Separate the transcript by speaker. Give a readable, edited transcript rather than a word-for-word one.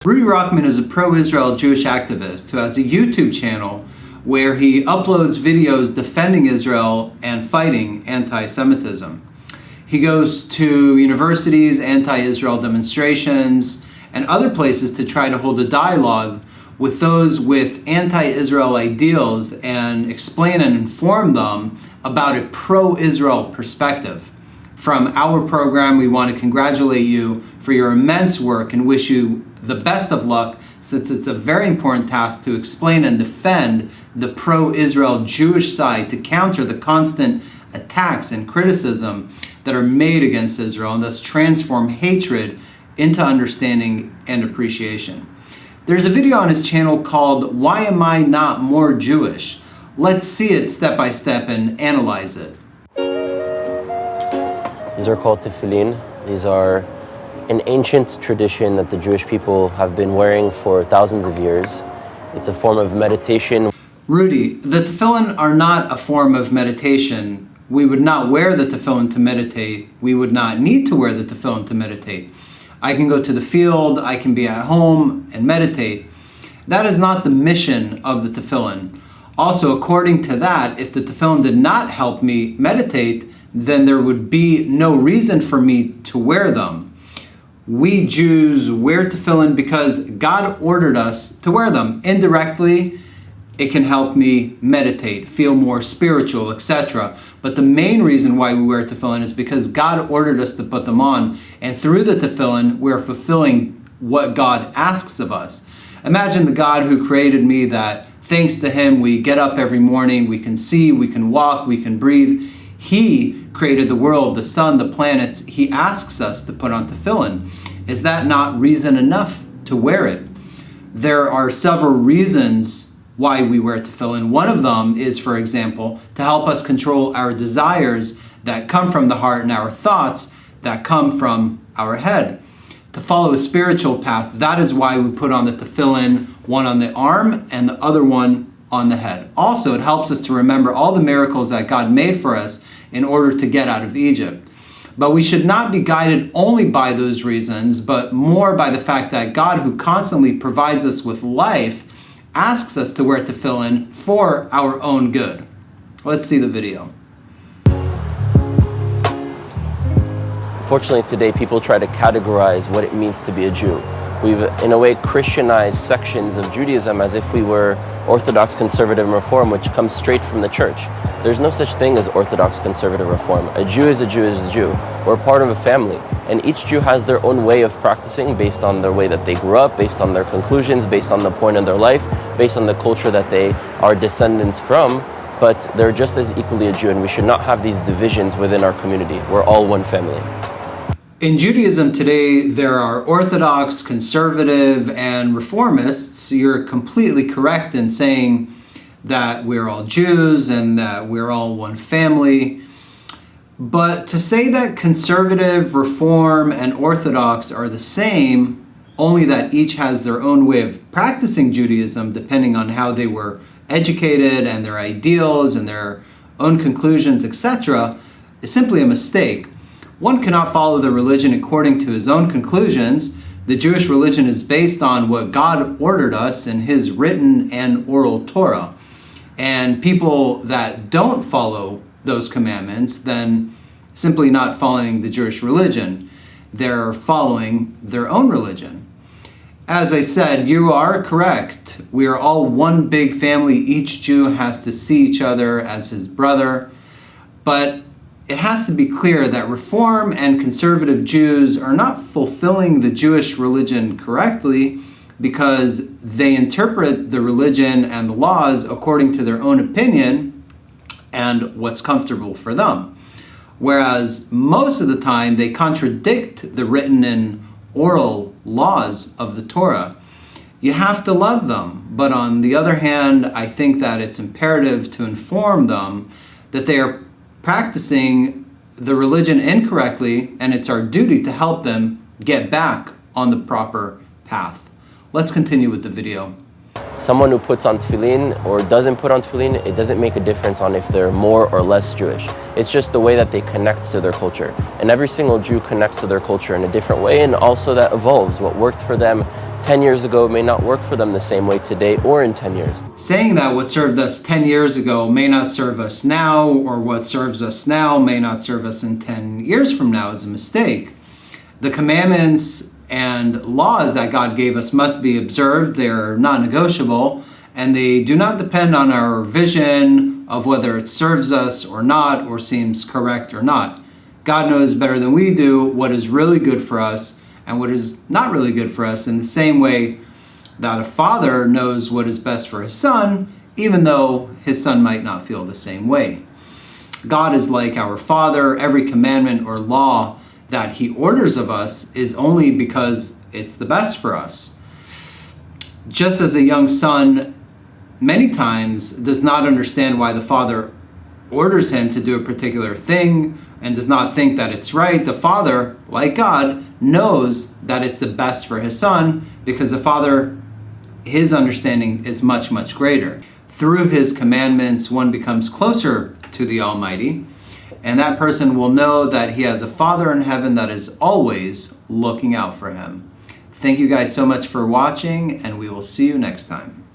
Speaker 1: Rudy Rockman is a pro-Israel Jewish activist who has a YouTube channel where he uploads videos defending Israel and fighting anti-Semitism. He goes to universities, anti-Israel demonstrations, and other places to try to hold a dialogue with those with anti-Israel ideals and explain and inform them about a pro-Israel perspective. From our program, we want to congratulate you for your immense work and wish you the best of luck, since it's a very important task to explain and defend the pro-Israel Jewish side to counter the constant attacks and criticism that are made against Israel and thus transform hatred into understanding and appreciation. There's a video on his channel called "Why Am I Not More Jewish?" Let's see it step by step and analyze it.
Speaker 2: These are called tefillin. These are an ancient tradition that the Jewish people have been wearing for thousands of years. It's a form of meditation.
Speaker 1: Rudy, the tefillin are not a form of meditation. We would not wear the tefillin to meditate. We would not need to wear the tefillin to meditate. I can go to the field, I can be at home and meditate. That is not the mission of the tefillin. Also, according to that, if the tefillin did not help me meditate, then there would be no reason for me to wear them. We Jews wear tefillin because God ordered us to wear them. Indirectly, it can help me meditate, feel more spiritual, etc. But the main reason why we wear tefillin is because God ordered us to put them on. And through the tefillin, we're fulfilling what God asks of us. Imagine the God who created me, that thanks to Him, we get up every morning, we can see, we can walk, we can breathe. He created the world, the sun, the planets. He asks us to put on tefillin. Is that not reason enough to wear it? There are several reasons why we wear tefillin. One of them is, for example, to help us control our desires that come from the heart and our thoughts that come from our head. To follow a spiritual path, that is why we put on the tefillin, one on the arm and the other one on the head. Also, it helps us to remember all the miracles that God made for us in order to get out of Egypt. But we should not be guided only by those reasons, but more by the fact that God, who constantly provides us with life, asks us to wear tefillin for our own good. Let's see the video.
Speaker 2: Unfortunately, today people try to categorize what it means to be a Jew. We've, in a way, Christianized sections of Judaism as if we were Orthodox, Conservative, and Reform, which comes straight from the church. There's no such thing as Orthodox, Conservative, Reform. A Jew is a Jew is a Jew. We're part of a family, and each Jew has their own way of practicing based on their way that they grew up, based on their conclusions, based on the point in their life, based on the culture that they are descendants from, but they're just as equally a Jew, and we should not have these divisions within our community. We're all one family.
Speaker 1: In Judaism today, there are Orthodox, Conservative, and Reformists. You're completely correct in saying that we're all Jews and that we're all one family. But to say that Conservative, Reform, and Orthodox are the same, only that each has their own way of practicing Judaism depending on how they were educated and their ideals and their own conclusions, etc., is simply a mistake. One cannot follow the religion according to his own conclusions. The Jewish religion is based on what God ordered us in His written and oral Torah. And people that don't follow those commandments, then simply not following the Jewish religion. They're following their own religion. As I said, you are correct. We are all one big family. Each Jew has to see each other as his brother. But it has to be clear that Reform and Conservative Jews are not fulfilling the Jewish religion correctly because they interpret the religion and the laws according to their own opinion and what's comfortable for them. Whereas most of the time they contradict the written and oral laws of the Torah. You have to love them, but on the other hand, I think that it's imperative to inform them that they are practicing the religion incorrectly, and it's our duty to help them get back on the proper path. Let's continue with the video.
Speaker 2: Someone who puts on tefillin or doesn't put on tefillin, it doesn't make a difference on if they're more or less Jewish. It's just the way that they connect to their culture. And every single Jew connects to their culture in a different way, and also that evolves. What worked for them 10 years ago may not work for them the same way today or in 10 years.
Speaker 1: Saying that what served us 10 years ago may not serve us now, or what serves us now may not serve us in 10 years from now is a mistake. The commandments and laws that God gave us must be observed. They're non-negotiable, and they do not depend on our vision of whether it serves us or not, or seems correct or not. God knows better than we do what is really good for us and what is not really good for us, in the same way that a father knows what is best for his son, even though his son might not feel the same way. God is like our Father. Every commandment or law that he orders of us is only because it's the best for us. Just as a young son many times does not understand why the father orders him to do a particular thing and does not think that it's right, the father, like God, knows that it's the best for his son, because the father, his understanding is much, much greater. Through his commandments, one becomes closer to the Almighty, and that person will know that he has a Father in heaven that is always looking out for him. Thank you guys so much for watching, and we will see you next time.